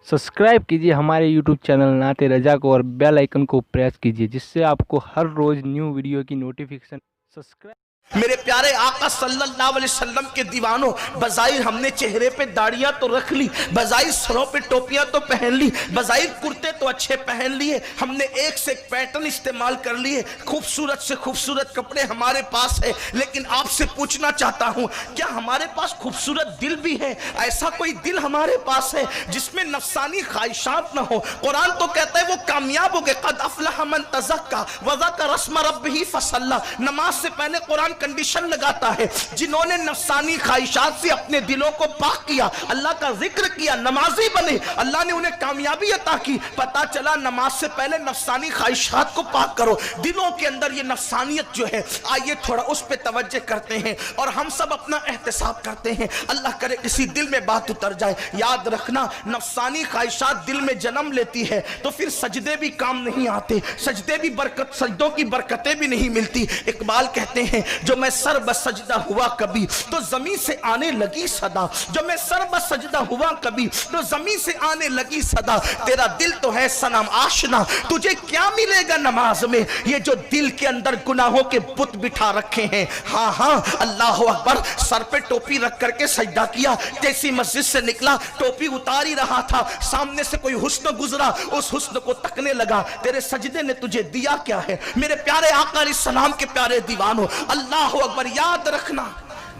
Subscribe कीजिए हमारे YouTube channel नाते रजा को और बेल आइकन को प्रेस कीजिए जिससे आपको हर रोज न्यू वीडियो की नोटिफिकेशन सब्सक्राइब। मेरे प्यारे आका सल्लल्लाहु अलैहि वसल्लम के दीवानों, बज़ाहिर हमने चेहरे पे दाढ़ियां तो रख ली, बज़ाहिर सरों पे टोपियां तो पहन ली, बज़ाहिर कुर्ते तो अच्छे पहन लिए, हमने एक से एक पैटर्न इस्तेमाल कर लिए, खूबसूरत से खूबसूरत कपड़े हमारे पास है। लेकिन आपसे पूछना चाहता हूं, क्या हमारे पास खूबसूरत दिल भी है? ऐसा कोई दिल हमारे पास है जिसमें नफसानी ख्वाहिशात ना हो? कुरान तो कहता है वो कामयाब हो गए, क़द अफ़लह मन तज़क्का व ज़करा रस्म रब्बिही फसल्ला। नमाज से पहले कुरान कंडीशन लगाता है, जिन्होंने नफसानी ख्वाहिशात से अपने दिलों को पाक किया, अल्लाह का जिक्र किया, नमाजी बने, अल्लाह ने उन्हें कामयाबी अता की। पता चला नमाज से पहले नफसानी ख्वाहिशात को पाक करो। दिलों के अंदर ये नफसानियत जो है, आइए थोड़ा उस पे तवज्जो करते हैं और हम सब अपना एहतिसाब करते हैं। अल्लाह करे किसी दिल में बात उतर जाए। याद रखना, नफसानी ख्वाहिशात दिल में जन्म लेती है तो फिर सजदे भी काम नहीं आते, सजदे भी बरकत, सजदों की बरकतें भी नहीं मिलती। इकबाल कहते हैं, जो मैं सर बसजदा हुआ कभी तो जमीन से आने लगी सदा, जो मैं सर बसजदा हुआ कभी तो जमीन से आने लगी सदा। तेरा दिल तो है सनम आशना, तुझे क्या मिलेगा नमाज में? ये जो दिल के अंदर गुनाहों के बुत बिठा रखे हैं। हाँ हाँ, अल्लाह अकबर, सर पे टोपी रख करके सजदा किया, जैसी मस्जिद से निकला टोपी उतार ही रहा था, सामने से कोई हुस्न गुजरा, उस हुस्न को तकने लगा। तेरे सजदे ने तुझे दिया क्या है? मेरे प्यारे आका अलैहिस्सलाम के प्यारे दीवानों, अल्लाह अकबर, याद रखना,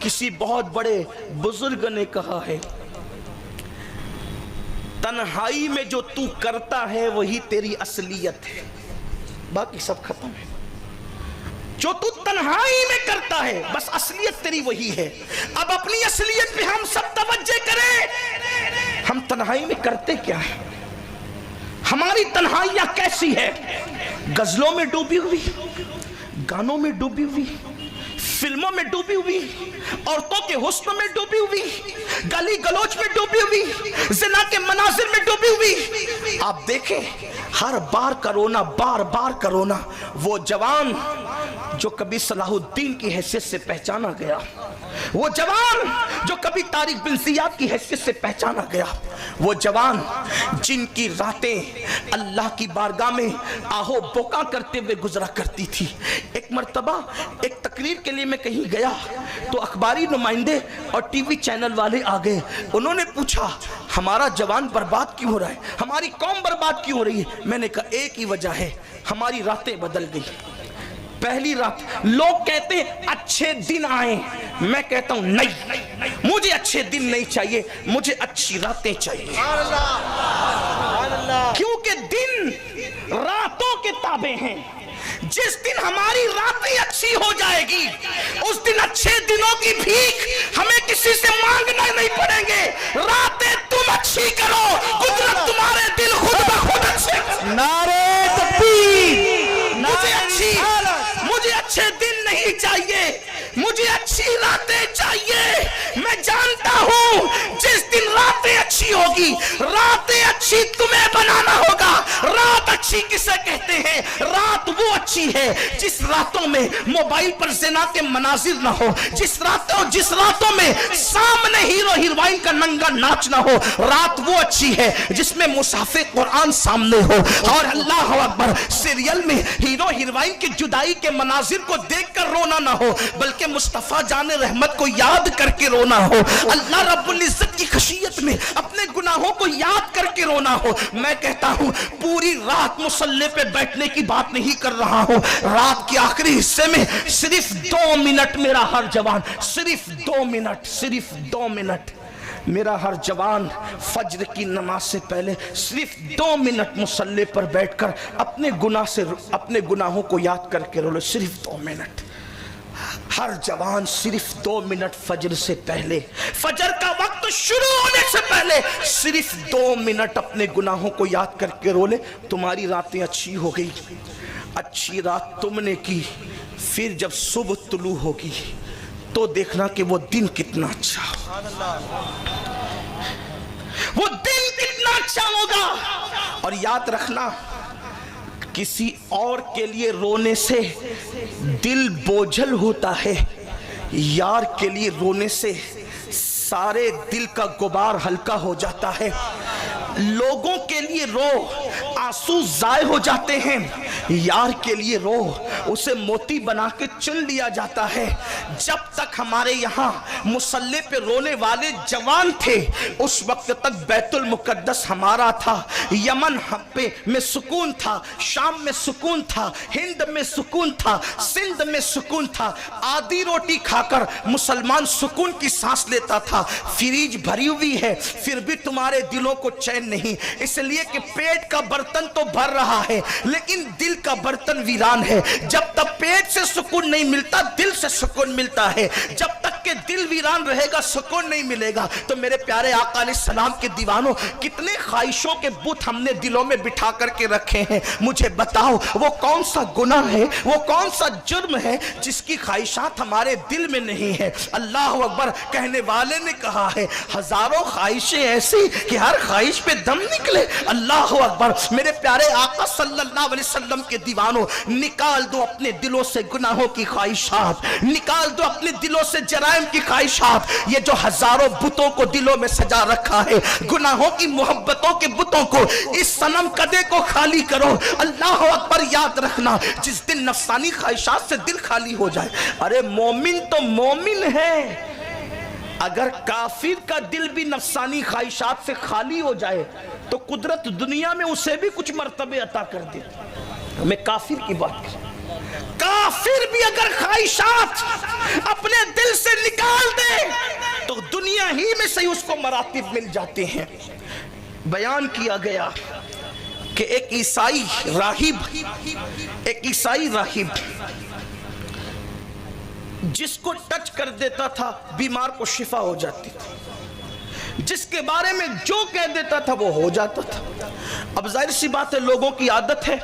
किसी बहुत बड़े बुजुर्ग ने कहा है, तन्हाई में जो तू करता है वही तेरी असलियत है, बाकी सब खत्म है। जो तू तन्हाई में करता है बस असलियत तेरी वही है। अब अपनी असलियत पे हम सब तवज्जो करें। हम तन्हाई में करते क्या है? हमारी तन्हाइयां कैसी है? गजलों में डूबी हुई, गानों में डूबी हुई, फिल्मों में डूबी हुई, औरतों के हुस्न में डूबी हुई, गली गलोच में डूबी हुई, ज़िना के मनाजिर में डूबी हुई। आप देखें, हर बार करोना, बार बार करोना। वो जवान जो कभी सलाहुद्दीन की हैसियत से पहचाना गया, वो जवान जो कभी तारिक बिन ज़ियाद की हैसियत से पहचाना गया, वो जवान जिनकी रातें अल्लाह की बारगाह में आहो बोका करते हुए गुजरा करती थी। एक मर्तबा एक तकरीर के लिए मैं कहीं गया तो अखबारी नुमाइंदे और टीवी चैनल वाले आ गए। उन्होंने पूछा, हमारा जवान बर्बाद क्यों हो रहा है, हमारी कौम बर्बाद क्यों हो रही है? मैंने कहा, एक ही वजह है, हमारी रातें बदल गई। पहली रात, लोग कहते हैं अच्छे दिन आए, मैं कहता हूं नहीं, मुझे अच्छे दिन नहीं चाहिए, मुझे अच्छी रातें चाहिए। क्योंकि दिन रातों के ताबे हैं। जिस दिन हमारी रातें अच्छी हो जाएगी उस दिन अच्छे दिनों की भीख हमें किसी से मांगना नहीं पड़ेंगे। रातें तुम अच्छी करो, कुदरत तुम्हारे दिल खुद ब खुद अच्छे। नारे तकबीर, मुझे अच्छे दिन नहीं चाहिए, मुझे अच्छी रातें चाहिए। मैं जानता हूं जिस दिन रातें अच्छी होगी, रातें अच्छी तुम्हें बनाना होगा। रात अच्छी किसे कहते हैं? रात वो अच्छी है जिस रातों में मोबाइल पर ज़िना के मनाजिर ना हो, जिस रातों में सामने हीरो हीरोइन का नंगा नाच ना हो। रात वो अच्छी है जिसमें मुसाफिर कुरान सामने हो और अल्लाह अकबर सीरियल में हीरो हीरोइन की जुदाई के मनाजिर को देखकर रोना ना हो, बल्कि मुस्तफा जाने रहमत को याद करके रोना हो। अल्लाह रब्बुल इज्जत की खशियत में अपने गुनाहों को याद करके रोना हो। मैं कहता हूं, पूरी रात मुसल्ले पे बैठने की बात नहीं कर रहा हूं। रात के आखिरी हिस्से में सिर्फ 2 मिनट मेरा हर जवान, सिर्फ 2 मिनट, सिर्फ 2 मिनट मेरा हर जवान फज्र की नमाज से पहले सिर्फ 2 मिनट मुसल्ले पर बैठकर अपने गुनाहों को याद करके रो लो। सिर्फ 2 मिनट हर जवान, सिर्फ 2 मिनट फजर से पहले, फजर का वक्त शुरू होने से पहले सिर्फ 2 मिनट अपने गुनाहों को याद करके रो ले। तुम्हारी रातें अच्छी हो गई। अच्छी रात तुमने की, फिर जब सुबह तुलू होगी तो देखना कि वो दिन कितना अच्छा हो, वो दिन कितना अच्छा होगा। और याद रखना, किसी और के लिए रोने से दिल बोझल होता है, यार के लिए रोने से सारे दिल का गुबार हल्का हो जाता है। लोगों के लिए रो, आंसू जाए हो जाते हैं, यार के लिए रो, उसे मोती बना के चुन लिया जाता है। जब तक हमारे यहाँ मुसल्ले पे रोने वाले जवान थे, उस वक्त तक बैतुल मुकद्दस हमारा था, यमन पे में सुकून था, शाम में सुकून था, हिंद में सुकून था, सिंध में सुकून था। आधी रोटी खाकर मुसलमान सुकून की सांस लेता था। फ्रीज भरी हुई है फिर भी तुम्हारे दिलों को चैन नहीं, इसलिए कि पेट का बर्तन तो भर रहा है लेकिन दिल का बर्तन वीरान है। जब तक पेट से सुकून नहीं मिलता, दिल से सुकून मिलता है। जब तक के दिल वीरान रहेगा, सुकून नहीं मिलेगा। तो मेरे प्यारे आका अलैहिस्सलाम के दीवानों, कितने ख्वाहिशों के बुत हमने दिलों में बिठा करके रखे हैं। मुझे बताओ वो कौन सा गुनाह है, वो कौन सा जुर्म है जिसकी ख्वाहिशात हमारे दिल में नहीं है। अल्लाह अकबर। कहने वाले ने कहा है, हजारों ख्वाहिशें ऐसी कि हर ख्वाहिश पे दम निकले। अल्लाह अकबर। मेरे प्यारे आका सल्लल्लाहु अलैहि वसल्लम के दीवानों, निकाल दो अपने दिलों से गुनाहों की ख्वाहिशात, निकाल दो अपने दिलों से जराइम की ख्वाहिशात। ये जो हजारों बुतों को दिलों में सजा रखा है, गुनाहों की मोहब्बतों के बुतों को, इस सनम कदे को खाली करो। अल्लाह अकबर। याद रखना, जिस दिन नफसानी ख्वाहिशात से दिल खाली हो जाए, अरे मोमिन तो मोमिन है, अगर काफिर का दिल भी नफसानी ख्वाहिशात से खाली हो जाए तो कुदरत दुनिया में उसे भी कुछ मर्तबे अता कर दे। मैं काफिर की बात कर, काफिर भी अगर ख्वाहिशात अपने दिल से निकाल दे तो दुनिया ही में सही उसको मरातिब मिल जाते हैं। बयान किया गया कि एक ईसाई राहिब जिसको टच कर देता था बीमार को शिफा हो जाती थी, जिसके बारे में जो कह देता था वो हो जाता था। अब जाहिर सी बात है, लोगों की आदत है,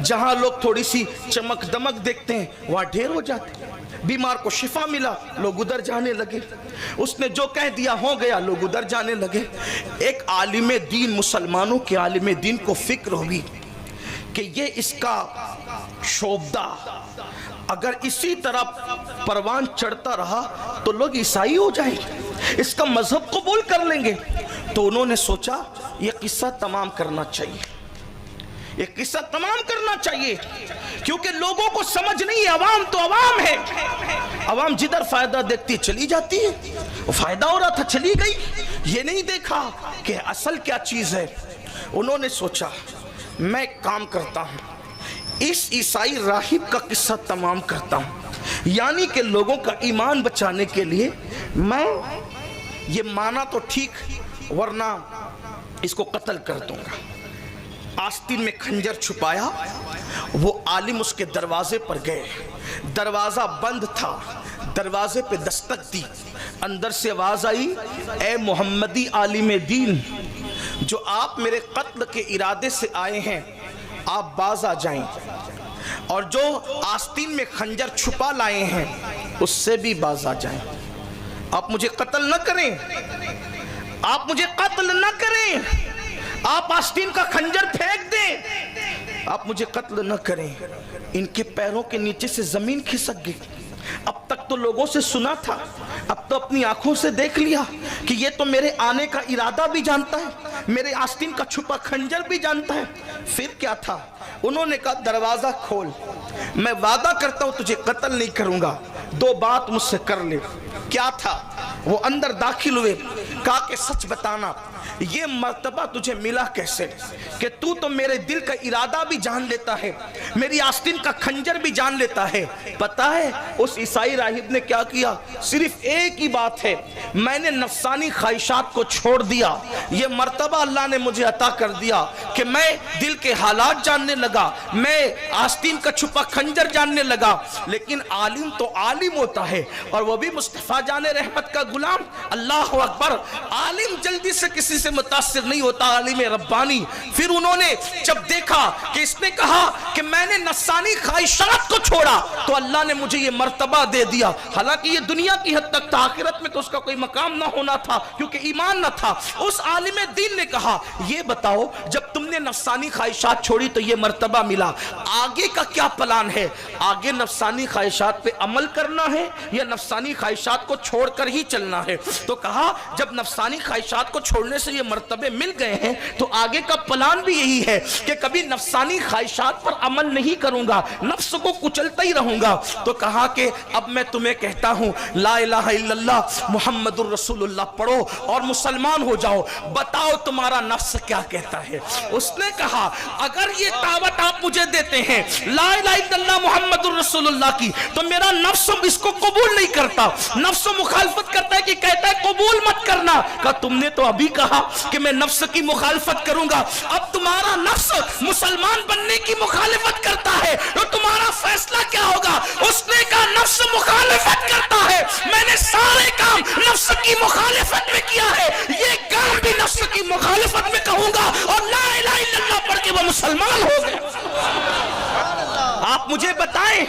जहां लोग थोड़ी सी चमक दमक देखते हैं वहां ढेर हो जाते हैं। बीमार को शिफा मिला, लोग उधर जाने लगे, उसने जो कह दिया हो गया, लोग उधर जाने लगे। एक आलिम दीन, मुसलमानों के आलिम दीन को फिक्र हुई कि ये इसका शोबदा अगर इसी तरह परवान चढ़ता रहा तो लोग ईसाई हो जाएंगे, इसका मजहब कबूल कर लेंगे। तो उन्होंने सोचा ये किस्सा तमाम करना चाहिए, ये किस्सा तमाम करना चाहिए, क्योंकि लोगों को समझ नहीं है, अवाम तो अवाम है, अवाम जिधर फायदा देखती चली जाती है। वो फायदा हो रहा था, चली गई, ये नहीं देखा कि असल क्या चीज है। उन्होंने सोचा मैं काम करता हूं, इस ईसाई राहिब का किस्सा तमाम करता हूं, यानी कि लोगों का ईमान बचाने के लिए मैं ये माना तो ठीक, वरना इसको कत्ल कर दूंगा। आस्तीन में खंजर छुपाया, वो आलिम उसके दरवाजे पर गए, दरवाजा बंद था, दरवाजे पे दस्तक दी, अंदर से आवाज आई, ए मोहम्मदी आलिम दीन, जो आप मेरे कत्ल के इरादे से आए हैं आप बाज आ जाएं, और जो आस्तीन में खंजर छुपा लाए हैं उससे भी बाज आ जाएं। आप मुझे कत्ल न करें, आप मुझे कत्ल न करें, आप आस्तीन का खंजर फेंक दें, आप मुझे कत्ल न करें। इनके पैरों के नीचे से जमीन खिसक गई। अब तक तो लोगों से सुना था, अब तो अपनी आंखों से देख लिया कि ये तो मेरे आने का इरादा भी जानता है, मेरे आस्तीन का छुपा खंजर भी जानता है। फिर क्या था? उन्होंने कहा दरवाजा खोल, मैं वादा करता हूं तुझे कत्ल नहीं करूंगा, दो बात मुझसे कर ले। क्या था? वो अंदर दाखिल हुए, कहा कि सच बताना ये मर्तबा तुझे मिला कैसे कि तू तो मेरे दिल का इरादा भी जान लेता है, मेरी आस्तीन का खंजर भी जान लेता है। पता है उस ईसाई राहिब ने क्या किया? सिर्फ एक ही बात है, मैंने नफसानी ख्वाहिशात को छोड़ दिया, ये मर्तबा अल्लाह ने मुझे अता कर दिया कि मैं दिल के हालात जानने लगा, मैं आस्तीन का छुपा खंजर जानने लगा। लेकिन आलिम तो आलिम होता है, और वो भी मुस्तफा जाने रहमत का गुलाम। अल्लाह अकबर। आलिम जल्दी से किसी से मुतासिर नहीं होता, आलिम रब्बानी। फिर उन्होंने जब देखा कि इसने कहा कि मैंने नफसानी ख्वाहिशात को छोड़ा, तो अल्लाह ने मुझे ये मर्तबा दे दिया। हालांकि ये दुनिया की हद तक था, आखिरत में तो उसका कोई मकाम ना होना था क्योंकि ईमान न था। उस आलिम दीन ने कहा ये बताओ जब तुमने नफसानी ख्वाहिशात छोड़ी तो ये मर्तबा मिला, आगे का क्या प्लान है? आगे नफसानी ख्वाहिशात पे अमल करना है या नफसानी ख्वाहिशात को छोड़कर ही चलना है? तो कहा जब नफसानी ख्वाहिशात को छोड़ने से ये ये मर्तबे मिल गए हैं तो आगे का प्लान भी यही है कि कभी नफसानी ख्वाहिशात पर अमल नहीं करूंगा, नफ्स को कुचलता ही रहूंगा। तो कहा कि अब मैं तुम्हें कहता हूं ला इलाहा इल्लल्लाह मुहम्मदुर रसूलुल्लाह पढ़ो और मुसलमान हो जाओ, बताओ तुम्हारा नफ्स क्या कहता है। उसने कहा अगर ये दावत आप मुझे देते हैं ला इलाहा इल्लल्लाह मुहम्मदुर रसूलुल्लाह की, तो मेरा नफ्स इसको कबूल नहीं करता, नफ्स मुखालफत करता है कि कहता है कबूल मत करना। कहा तुमने तो अभी कहा कि मैं नफ्स की मुखालफत करूंगा, अब तुम्हारा नफ्स मुसलमान बनने की मुखालफत करता है तो तुम्हारा फैसला क्या होगा। उसने कहा नफ्स मुखालफत करता है, मैंने सारे काम नफ्स की मुखालफत में किया है, ये काम भी नफ्स की मुखालफत में कहूंगा और ला इलाहा इल्लल्लाह पढ़ के वो मुसलमान हो गए। आप मुझे बताएं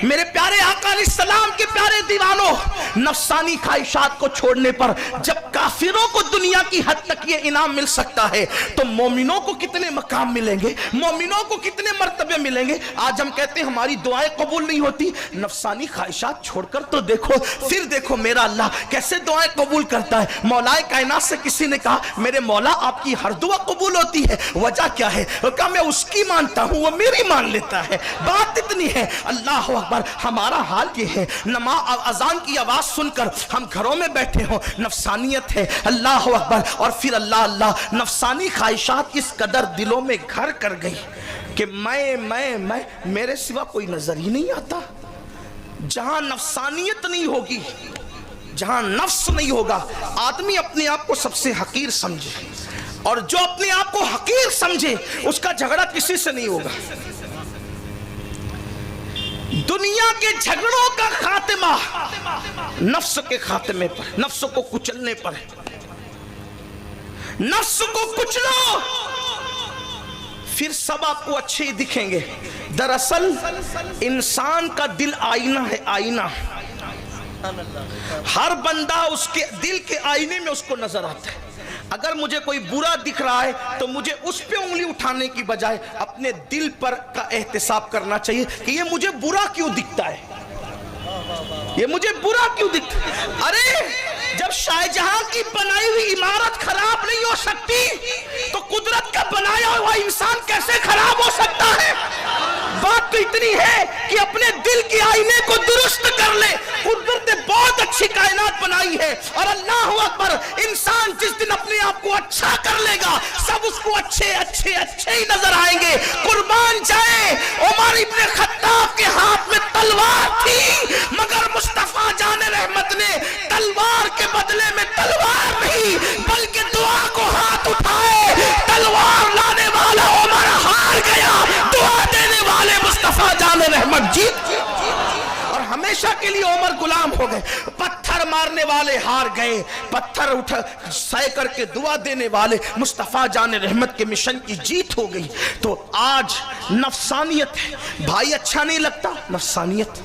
मेरे प्यारे आका अलैहिस्सलाम के प्यारे दीवानों, नफसानी ख्वाहिशात को छोड़ने पर जब काफिरों को दुनिया की हद तक ये इनाम मिल सकता है तो मोमिनों को कितने मकाम मिलेंगे, मोमिनों को कितने मर्तबे मिलेंगे। आज हम कहते हैं हमारी दुआएं कबूल नहीं होती, नफसानी ख्वाहिशात छोड़कर तो देखो, फिर देखो मेरा अल्लाह कैसे दुआएं कबूल करता है। मौलाए कायनात से किसी ने कहा मेरे मौला आपकी हर दुआ कबूल होती है, वजह क्या है। कहा मैं उसकी मानता हूं, वो मेरी मान लेता है। बात इतनी है। अल्लाह अकबर, हमारा हाल ये है अजान की आवाज सुनकर हम घरों में बैठे हो, नफसानियत है, अल्लाह अकबर, और फिर अल्लाह अल्लाह, नफसानी ख्वाहिशात इस कदर दिलों में घर कर गई कि मैं मेरे सिवा कोई नजर ही नहीं आता। जहां नफसानियत नहीं होगी, जहां नफ्स नहीं होगा, आदमी अपने आप को सबसे हकीर समझे, और जो अपने आप को हकीर समझे उसका झगड़ा किसी से नहीं होगा। दुनिया के झगड़ों का खात्मा नफ्स के खात्मे पर, नफ्स को कुचलने पर। नफ्स को कुचलो फिर सब आपको अच्छे ही दिखेंगे। दरअसल इंसान का दिल आईना है, आईना। हर बंदा उसके दिल के आईने में उसको नजर आता है। अगर मुझे कोई बुरा दिख रहा है तो मुझे उस पे उंगली उठाने की बजाय अपने दिल पर का एहतिसाब करना चाहिए कि ये मुझे बुरा क्यों दिखता है, ये मुझे बुरा क्यों दिखता है। अरे जब शाहजहां की बनाई हुई इमारत खराब नहीं हो सकती तो कुदरत का बनाया हुआ इंसान कैसे खराब हो सकता है। बात तो इतनी है कि अपने दिल के आईने को दुरुस्त कर ले। कुदरत ने बहुत अच्छी कायनात बनाई है, और अल्लाह अकबर, इंसान जिस दिन अपने आप को अच्छा कर लेगा सब उसको अच्छे अच्छे अच्छे ही नजर आएंगे। कुर्बान जाए उमर इब्ने खत्ताब के हाथ में तलवार थी, मगर मुस्तफा जान रहमत ने तलवार के बदले में तलवार नहीं बल्कि दुआ को हाथ उठाए। तलवार लाने वाला उमर हार गया, दुआ देने वाले मुस्तफा जान रहमत जीत गए, और हमेशा के लिए उमर गुलाम हो गए। पत्थर मारने वाले हार गए, पत्थर उठा सह करके दुआ देने वाले मुस्तफा जान रहमत के मिशन की जीत हो गई। तो आज नफसानियत है, भाई अच्छा नहीं लगता, नफसानियत।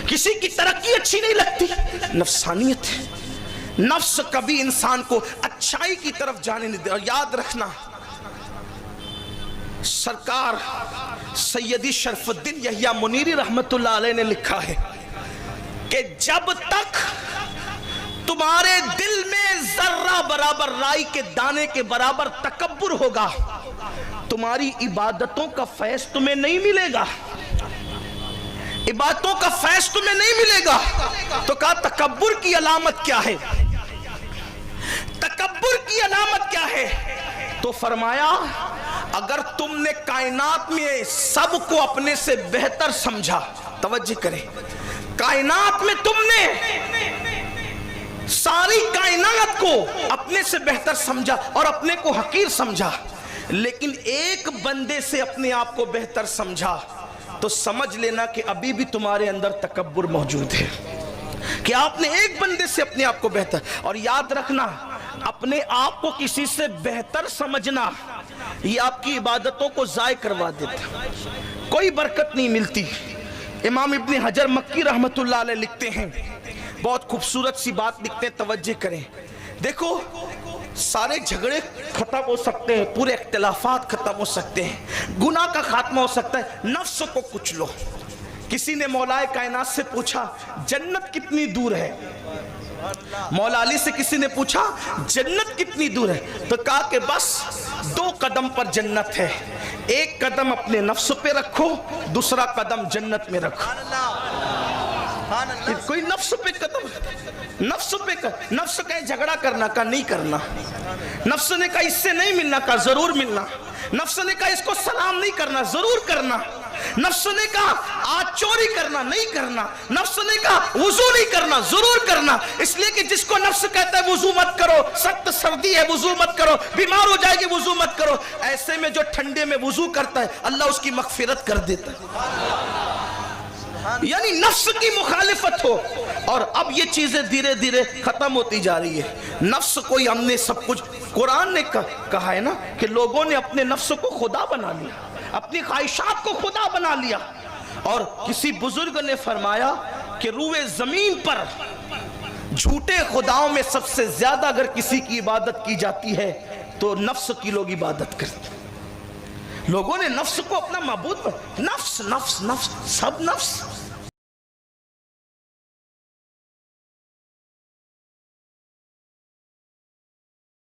किसी की तरक्की अच्छी नहीं लगती, नफसानियत है। नफ्स कभी इंसान को अच्छाई की तरफ जाने नहीं दे। और याद रखना, सरकार सैयदी शरफुद्दीन यहिया मुनीरी रहमतुल्लाह अलैह ने लिखा है कि जब तक तुम्हारे दिल में जर्रा बराबर, राई के दाने के बराबर तकब्बुर होगा, तुम्हारी इबादतों का फैज़ तुम्हें नहीं मिलेगा, इबादतों का फैज़ तुम्हें नहीं मिलेगा। तो कहा तकब्बुर की अलामत क्या है, तकब्बुर की अलामत क्या है। तो फरमाया अगर तुमने कायनात में सबको अपने से बेहतर समझा, तवज्जो करें, कायनात में तुमने सारी कायनात को अपने से बेहतर समझा और अपने को हकीर समझा, लेकिन एक बंदे से अपने आप को बेहतर समझा, तो समझ लेना कि अभी भी तुम्हारे अंदर तकब्बुर मौजूद है, कि आपने एक बंदे से अपने आप को बेहतर। और याद रखना, अपने आप को किसी से बेहतर समझना ये आपकी इबादतों को ज़ाय करवा देता, कोई बरकत नहीं मिलती। इमाम इब्ने हजर मक्की रहमतुल्लाह अलैह लिखते हैं, बहुत खूबसूरत सी बात लिखते हैं, तवज्जो करें। देखो सारे झगड़े खत्म हो सकते हैं, पूरे इख्तिलाफात खत्म हो सकते हैं, गुनाह का खात्मा हो सकता है, नफ्स को कुछ लो। किसी ने मौलाए कायनात से पूछा जन्नत कितनी दूर है, मौला अली से किसी ने पूछा जन्नत कितनी दूर है, तो कहा कि बस 2 कदम पर जन्नत है, एक कदम अपने नफ्स पे रखो, दूसरा कदम जन्नत में रखो। कोई नफ्स पे कदम, नफ्स कहे झगड़ा करना का नहीं करना, नफ्स ने कहा इससे नहीं मिलना का जरूर मिलना, नफ्स ने कहा इसको सलाम नहीं करना जरूर करना, नफ्स ने कहा आज चोरी करना नहीं करना, नफ्स ने कहा वुजू नहीं करना जरूर करना। इसलिए कि जिसको नफ्स कहता है वुजू मत करो, सख्त सर्दी है वुजू मत करो, बीमार हो जाएगी वुजू मत करो, ऐसे में जो ठंडे में वुजू करता है अल्लाह उसकी मगफिरत कर देता है। यानी नफ्स की मुखालिफत हो। और अब ये चीजें धीरे धीरे खत्म होती जा रही है। नफ्स को ही हमने सब कुछ, कुरान ने कहा है ना कि लोगों ने अपने नफ्स को खुदा बना लिया, अपनी ख्वाहिशात को खुदा बना लिया। और किसी बुजुर्ग ने फरमाया कि रूए जमीन पर झूठे खुदाओं में सबसे ज्यादा अगर किसी की इबादत की जाती है तो नफ्स की लोग इबादत करते हैं। लोगों ने नफ्स को अपना माबूद, नफ्स नफ्स नफ्स, सब नफ्स,